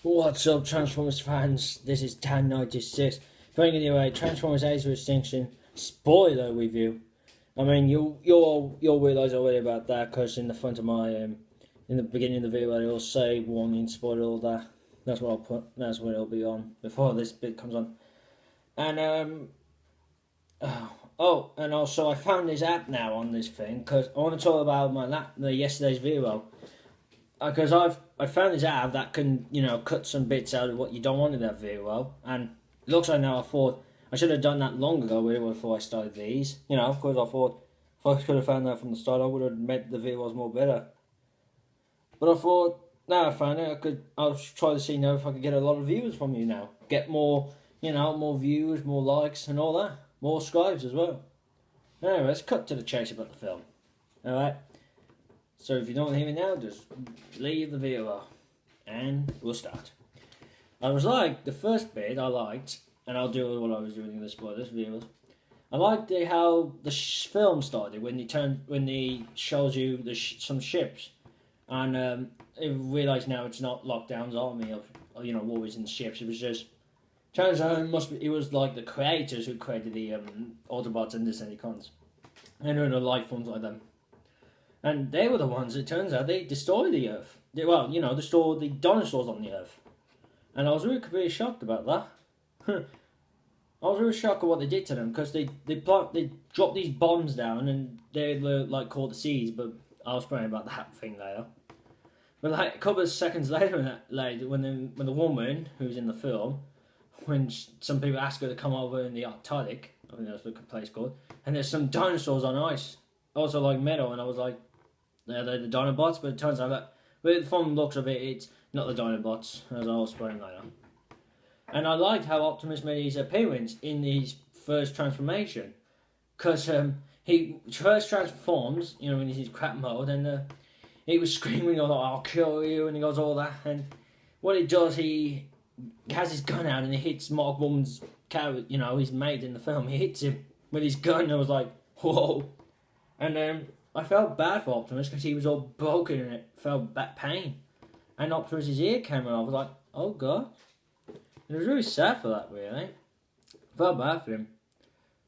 What's up, Transformers fans? This is Tan96 bringing you a Transformers Age of Extinction spoiler review. I mean, you'll realise already about that because in the front of my in the beginning of the video, it'll say warning, spoiler, all that. That's what I'll put. That's what it'll be on before this bit comes on. And and also I found this app now on this thing because I want to talk about the yesterday's video. Because I found this app that can, cut some bits out of what you don't want in that video, and it looks like now I thought I should have done that long ago really before I started these. Of course I thought if I could have found that from the start I would have made the videos more better. But I thought, now I found it, I'll try to see now if I could get a lot of views from you now. Get more, more views, more likes and all that. More subscribes as well. Anyway, let's cut to the chase about the film. Alright? So if you don't hear me now, just leave the video off, and we'll start. I was like, the first bit I liked, and I'll do what I was doing in the spoilers videos. I liked how the film started when he shows you some ships, and I realised now it's not Lockdown's army of warriors and ships. It was just turns out it was like the creators who created the Autobots and Decepticons, and there were life forms like them. And they were the ones, it turns out, they destroyed the Earth. Destroyed the dinosaurs on the Earth. And I was really shocked about that. I was really shocked at what they did to them, because they dropped these bombs down, and they were, called the seeds, but I'll explain about that thing later. But, a couple of seconds later, when the woman, who's in the film, when some people ask her to come over in the Arctic, I think that's what the place called, and there's some dinosaurs on ice, also like metal, and I was like, they're the Dinobots, but it turns out that, from the looks of it, it's not the Dinobots, as I'll explain later. And I liked how Optimus made his appearance in his first transformation, because he first transforms, in his crap mode, and he was screaming, I'll kill you, and he goes all that, and what he does, he has his gun out, and he hits Mark Woman's his mate in the film, he hits him with his gun, and I was like, whoa. And I felt bad for Optimus because he was all broken and it felt that pain. And Optimus's ear came off. I was like, oh god. And it was really sad for that, really. I felt bad for him.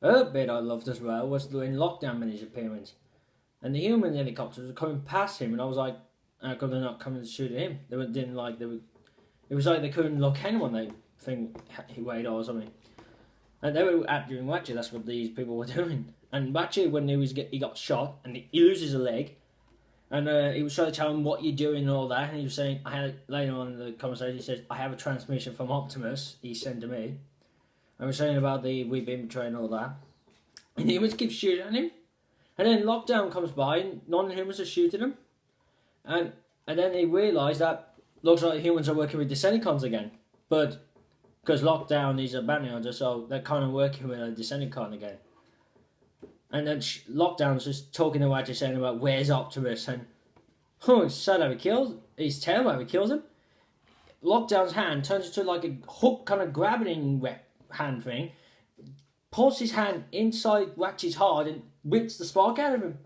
Another bit I loved as well was when Lockdown made his appearance. And the human helicopters were coming past him, and I was like, how come they're not coming to shoot at him? It was like they couldn't look anyone they think he weighed or something. And they were doing Ratchet, that's what these people were doing. And Ratchet, when he got shot, and he loses a leg, and he was trying to tell him what you're doing and all that, and he was saying, later on in the conversation, he says, I have a transmission from Optimus, he sent to me. And we're saying about we've been betrayed and all that. And the humans keep shooting at him. And then Lockdown comes by, and non-humans are shooting him. And then they realise that looks like humans are working with Decepticons again. But because Lockdown is a bounty hunter, so they're kind of working with a Decepticon again. And then Lockdown's just talking to Ratchet, saying about where's Optimus, and it's sad how he kills. He's terrible how he kills him. Lockdown's hand turns into like a hook, kind of grabbing hand thing, pulls his hand inside Ratchet's heart and whips the spark out of him.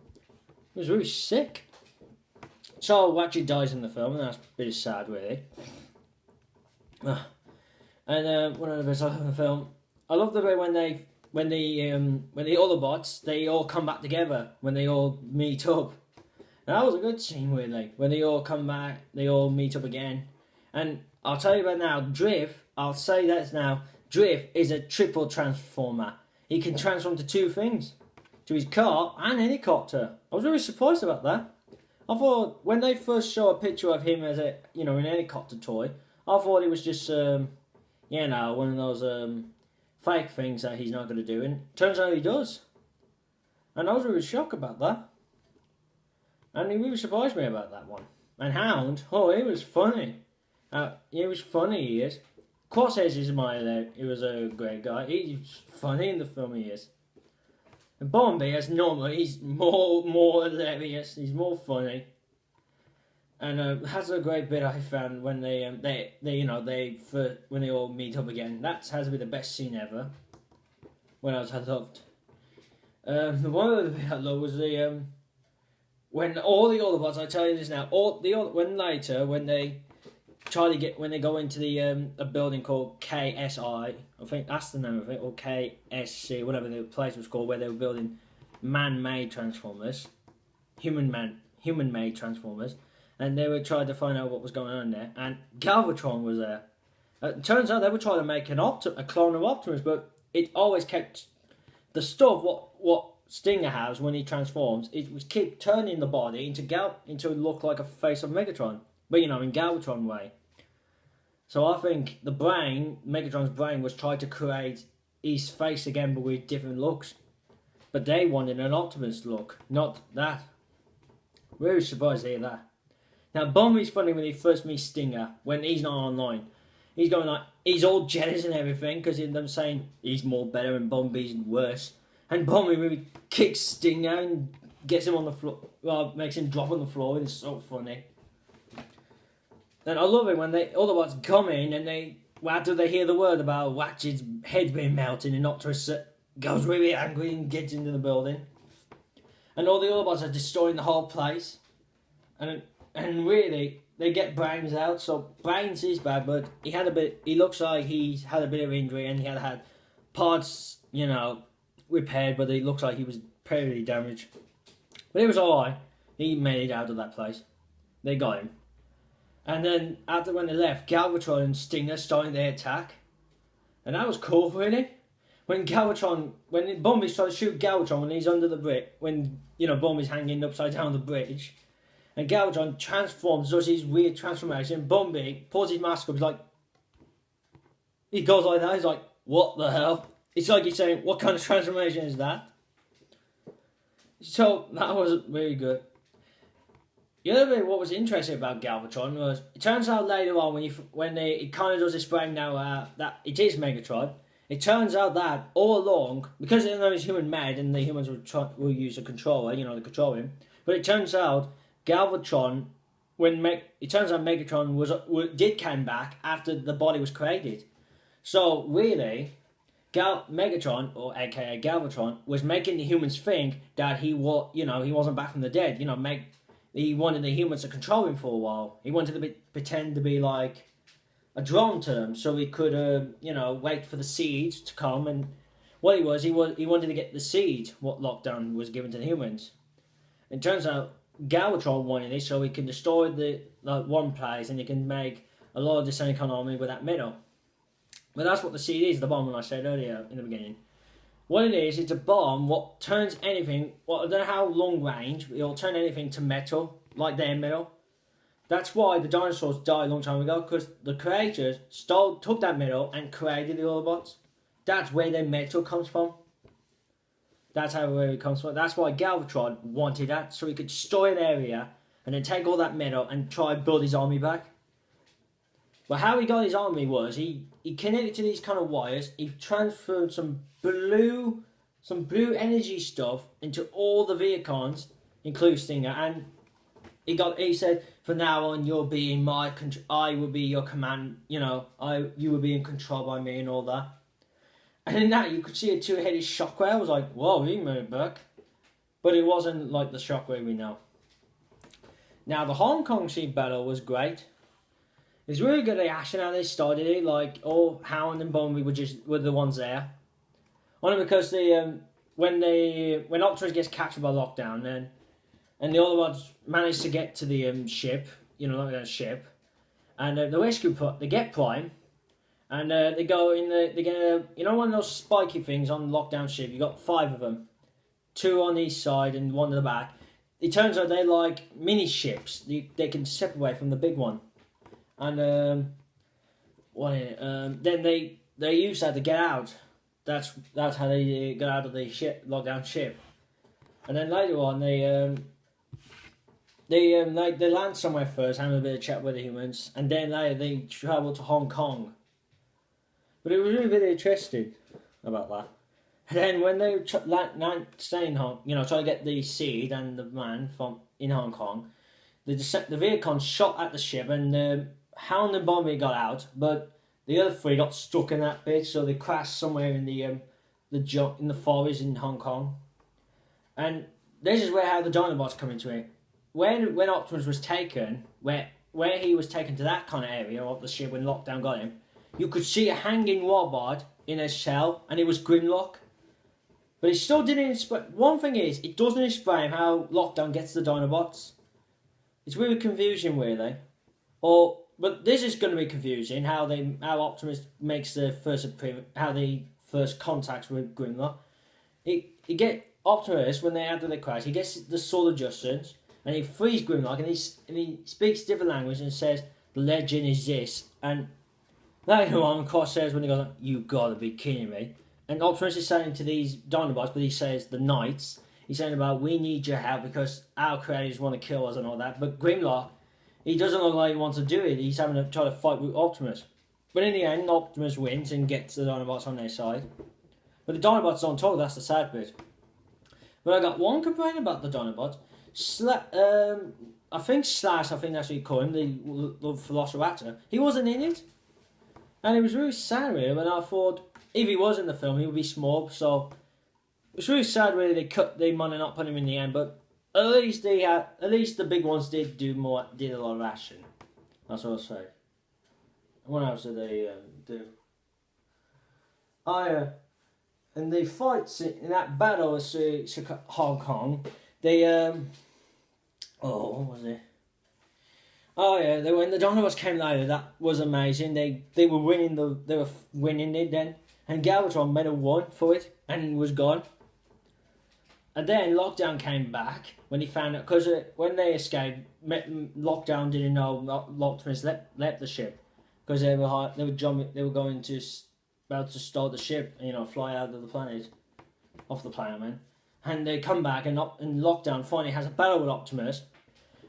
It was really sick. So Ratchet dies in the film, and that's a bit sad, really. And one of the best I love in the film, I love the way when the Autobots, they all come back together, when they all meet up. And that was a good scene, really, when they all come back, they all meet up again. And I'll tell you about now, Drift is a triple transformer. He can transform to two things, to his car and helicopter. I was really surprised about that. I thought, when they first show a picture of him as an helicopter toy, I thought it was just, one of those fake things that he's not going to do, and turns out he does. And I was really shocked about that. And he really surprised me about that one. And Hound, he was funny. He is. Crosshairs he was a great guy. He's funny in the film, he is. And Bumblebee, as normal, he's more hilarious, he's more funny. And that's a great bit I found when when they all meet up again. That has to be the best scene ever. When I loved. One of the bit I loved was when all the Autobots. I tell you this now. When try to get when they go into the a building called KSI. I think that's the name of it, or KSC, whatever the place was called, where they were building man-made transformers, human-made transformers, and they were trying to find out what was going on there. And Galvatron was there. It turns out they were trying to make a clone of Optimus, but it always kept the stuff what Stinger has when he transforms. It was keep turning the body into look like a face of Megatron, but in Galvatron way. So I think Megatron's brain was trying to create his face again, but with different looks. But they wanted an Optimus look, not that. Really surprised to hear that. Now Bumblebee's funny when he first meets Stinger, when he's not online. He's going like, he's all jealous and everything, because they're saying he's more better and Bumblebee's worse. And Bumblebee really kicks Stinger and gets him on the floor, well, makes him drop on the floor. It's so funny. And I love it when Autobots come in and after they hear the word about Ratchet's head being melted, and Optimus goes really angry and gets into the building. And all the Autobots are destroying the whole place. And really, they get Brains out. So Brains is bad, but he looks like he's had a bit of injury, and he had parts, repaired, but it looks like he was pretty damaged. But it was alright. He made it out of that place. They got him. And then after when they left, Galvatron and Stinger started their attack. And that was cool, really. When Bumblebee's trying to shoot Galvatron when he's under the bridge, when, Bumblebee's hanging upside down on the bridge, and Galvatron transforms, does his weird transformation, Bumblebee pulls his mask up, he's like, he goes like that, he's like, what the hell? It's like he's saying, what kind of transformation is that? So, that was really good. The other bit, what was interesting about Galvatron was, it turns out later on, when it kind of does explain now that it is Megatron, it turns out that all along, because they know he's human-made and the humans will use a controller, to control him, but it turns out Galvatron, Megatron did come back after the body was created. So really, Megatron, or aka Galvatron, was making the humans think that he wasn't back from the dead. He wanted the humans to control him for a while. He wanted to pretend to be like a drone to them, so he could, wait for the seeds to come. And what he wanted to get the seed, what lockdown was given to the humans. It turns out Galvatron wanted it so he can destroy the one place, and he can make a lot of the Decepticon army with that metal. But that's what the seed is, the bomb, I said earlier in the beginning. What it is, it's a bomb what turns anything, I don't know how long range, it'll turn anything to metal, like their metal. That's why the dinosaurs died a long time ago, because the creators took that metal and created the Autobots. That's where their metal comes from. That's where it comes from. That's why Galvatron wanted that, so he could destroy an area and then take all that metal and try and build his army back. But how he got his army was he connected to these kind of wires. He transferred some blue energy stuff into all the Vehicons, including Stinger, and he said, from now on you'll be in my control. I will be your command. You will be in control by me and all that. And in that you could see a two-headed Shockwave. I was like, whoa, he moved back, but it wasn't like the Shockwave we know. Now the Hong Kong Sea battle was great. It's really good at action how they started it, like all Hound and Bumblebee were the ones there. Only because when Optimus gets captured by Lockdown and the Autobots manage to get to the ship, ship, and the rescue they get Prime, and they go in they get one of those spiky things on the Lockdown ship. You got 5 of them, 2 on each side and 1 at the back. It turns out they're like mini ships. They can separate from the big one. And then they use that to get out. That's how they get out of the lockdown ship. And then later on they land somewhere first, having a bit of chat with the humans, and then later they travel to Hong Kong. But it was really interesting about that. And then when they stay in Hong, try to get the seed and the man in Hong Kong, the Vehicons shot at the ship, and Hound and Bumblebee got out, but the other 3 got stuck in that bit, so they crashed somewhere in the forest in Hong Kong. And this is how the Dinobots come into it. When Optimus was taken, when where he was taken to that kind of area of the ship when Lockdown got him, you could see a hanging robot in a shell, and it was Grimlock. But it still didn't explain. One thing is, it doesn't explain how Lockdown gets the Dinobots. It's really confusing, really. But this is going to be confusing. How Optimus makes the first appearance, how the first contacts with Grimlock. You get Optimus when they enter the crash. He gets the sword adjustments, and he frees Grimlock, and he speaks different language and says the legend is this. And later on, Crosshairs when he goes, "You gotta be kidding me." And Optimus is saying to these Dinobots, but he says the Knights. He's saying about, we need your help because our creators want to kill us and all that. But Grimlock, he doesn't look like he wants to do it. He's having to try to fight with Optimus. But in the end, Optimus wins and gets the Dinobots on their side. But the Dinobots on top, that's the sad bit. But I got one complaint about the Dinobots. I think Slash, I think that's what you call him, the Velociraptor. He wasn't in it. And it was really sad really when I thought, if he was in the film, he would be small, so it's really sad really they might not put him in the end, but at least the big ones did a lot of action. That's what I'll say. What else did they do? And the fights in that battle with Hong Kong, they what was it? Oh yeah, when the Dinobots came later, that was amazing. They were winning it then. And Galvatron made a one for it and was gone. And then Lockdown came back when he found out, because when they escaped, Lockdown didn't know Optimus left the ship because they were going to about to start the ship, fly out of the planet, off the planet, man. And they come back and Lockdown finally has a battle with Optimus,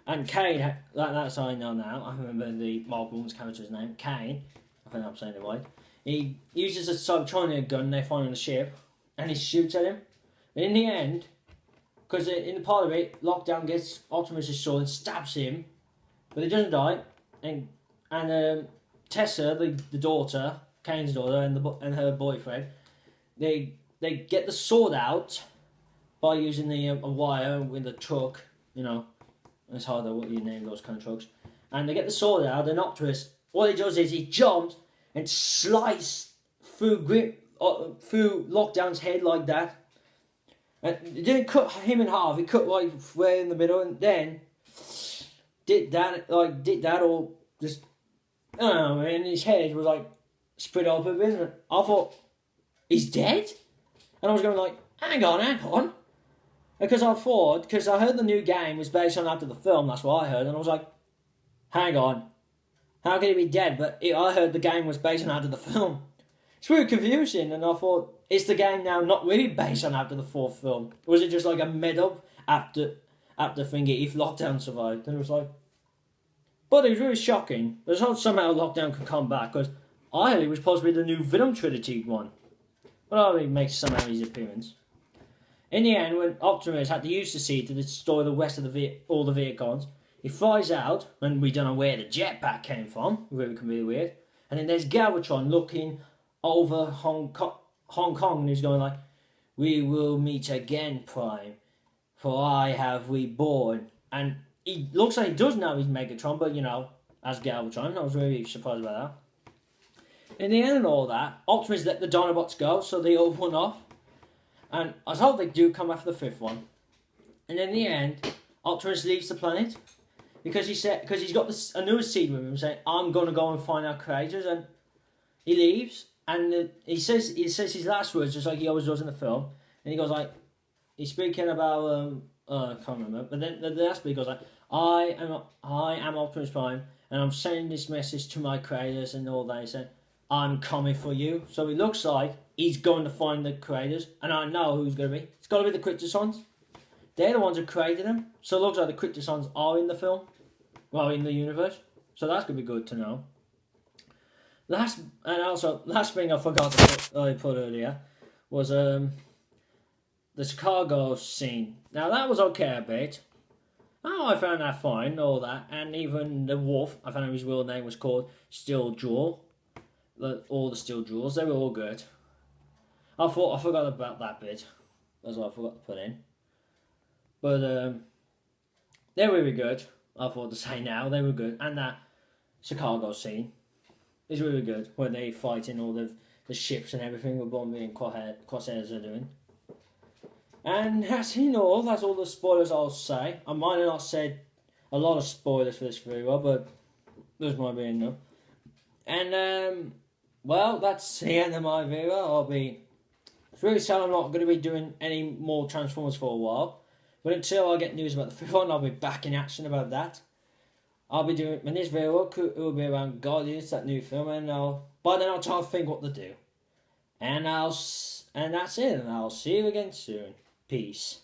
and Kane. That's how I know now. I remember the Mark Woman's character's name, Kane. I think I'm saying it right. He uses a Cybertronic gun they find on the ship, and he shoots at him. And in the end, because in the part of it, Lockdown gets Optimus' sword and stabs him, but he doesn't die. And Tessa, the daughter, Kane's daughter, and her boyfriend, they get the sword out by using a wire with a truck. It's harder what you name those kind of trucks. And they get the sword out, and Optimus, what he does is he jumps and slice through Lockdown's head like that. And it didn't cut him in half, he cut like right in the middle, and then did that or just, I don't know, and his head was like split open. And I thought, he's dead? And I was going like, hang on. Because I heard the new game was based on after the film, that's what I heard, and I was like, hang on. How can he be dead? But I heard the game was based on after the film. It's really confusing, and I thought, is the game now not really based on after the fourth film? Or was it just like a made-up after thingy if Lockdown survived? And it was like... But it was really shocking. There's how somehow Lockdown could come back, because I heard it was possibly the new Venom Trilogy one. But he makes somehow his appearance. In the end, when Optimus had to use the seed to destroy the rest of all the Vehicons, he flies out, and we don't know where the jetpack came from. Really weird. And then there's Galvatron looking over Hong Kong, and he's going like, "We will meet again, Prime, for I have reborn." And he looks like he does know he's Megatron, but as Galvatron, I was really surprised about that. In the end of all that, Optimus let the Dinobots go, so they all run off. And I hope they do come after the fifth one. And in the end, Optimus leaves the planet. Because he's got a new seed with him saying, I'm going to go and find our creators. And he leaves. And he says his last words just like he always does in the film. And he goes like, he's speaking about, I can't remember. But then the last bit goes like, I am Optimus Prime. And I'm sending this message to my creators and all that. He said, I'm coming for you. So it looks like he's going to find the creators. And I know who's going to be. It's got to be the Quintessons. They're the ones who created them. So it looks like the Quintessons are in the film. Well, in the universe. So that's going to be good to know. Last thing I forgot to put earlier was the Chicago scene. Now that was okay a bit. I found that fine, all that. And even the wolf, I found out his real name was called Steel Jewel. All the Steel Jewels, they were all good. I forgot about that bit. That's what I forgot to put in. But they're really good. I thought to say now. They were good. And that Chicago scene is really good, where they fighting all the ships and everything with Bumblebee and Crosshairs are doing. And that's all the spoilers I'll say. I might have not said a lot of spoilers for this video, but there's might be enough. And, well, that's the end of my video. It's really sad I'm not going to be doing any more Transformers for a while. But until I get news about the fifth one, I'll be back in action about that. I'll be doing, in this video, it will be around Guardians, that new film, and by then I'll try to think what to do. And that's it, and I'll see you again soon. Peace.